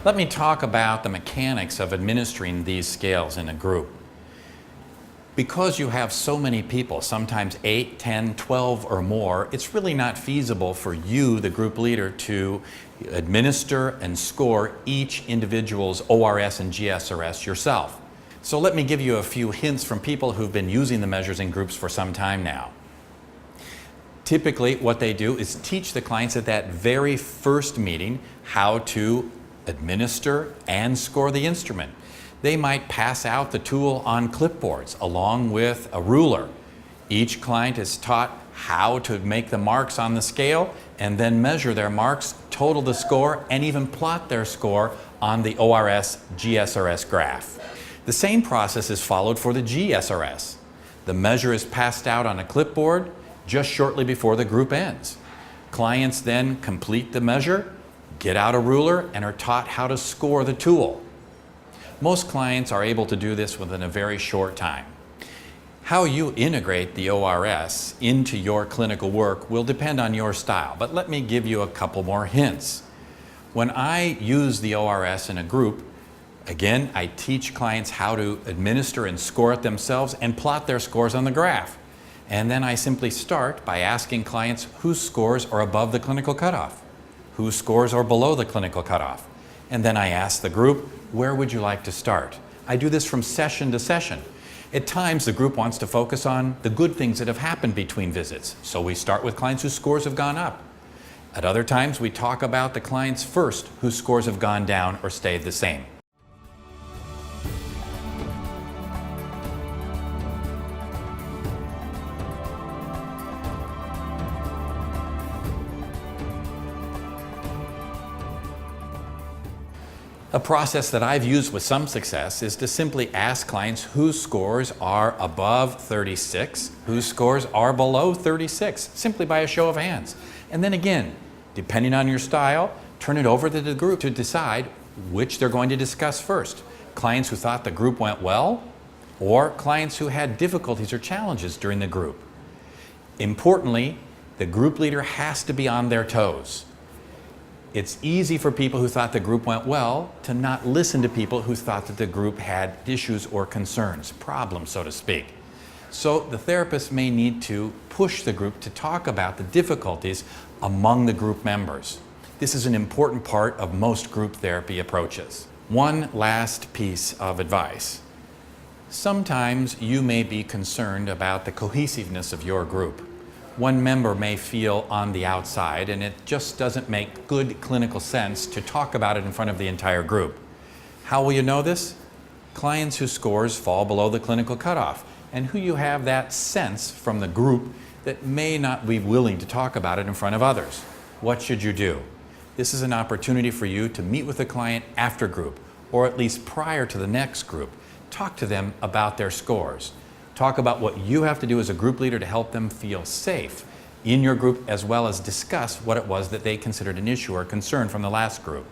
Let me talk about the mechanics of administering these scales in a group. Because you have so many people, sometimes 8, 10, 12 or more, it's really not feasible for you, the group leader, to administer and score each individual's ORS and GSRS yourself. So let me give you a few hints from people who've been using the measures in groups for some time now. Typically, what they do is teach the clients at that very first meeting how to administer and score the instrument. They might pass out the tool on clipboards along with a ruler. Each client is taught how to make the marks on the scale and then measure their marks, total the score, and even plot their score on the ORS GSRS graph. The same process is followed for the GSRS. The measure is passed out on a clipboard just shortly before the group ends. Clients then complete the measure, get out a ruler, and are taught how to score the tool. Most clients are able to do this within a very short time. How you integrate the ORS into your clinical work will depend on your style, but let me give you a couple more hints. When I use the ORS in a group, again, I teach clients how to administer and score it themselves and plot their scores on the graph. And then I simply start by asking clients whose scores are above the clinical cutoff, whose scores are below the clinical cutoff. And then I ask the group, where would you like to start? I do this from session to session. At times, the group wants to focus on the good things that have happened between visits, so we start with clients whose scores have gone up. At other times, we talk about the clients first whose scores have gone down or stayed the same. A process that I've used with some success is to simply ask clients whose scores are above 36, whose scores are below 36, simply by a show of hands. And then again, depending on your style, turn it over to the group to decide which they're going to discuss first. Clients who thought the group went well, or clients who had difficulties or challenges during the group. Importantly, the group leader has to be on their toes. It's easy for people who thought the group went well to not listen to people who thought that the group had issues or concerns, problems, so to speak. So the therapist may need to push the group to talk about the difficulties among the group members. This is an important part of most group therapy approaches. One last piece of advice. Sometimes you may be concerned about the cohesiveness of your group. One member may feel on the outside, and it just doesn't make good clinical sense to talk about it in front of the entire group. How will you know this? Clients whose scores fall below the clinical cutoff, and who you have that sense from the group that may not be willing to talk about it in front of others. What should you do? This is an opportunity for you to meet with the client after group, or at least prior to the next group. Talk to them about their scores. Talk about what you have to do as a group leader to help them feel safe in your group, as well as discuss what it was that they considered an issue or concern from the last group.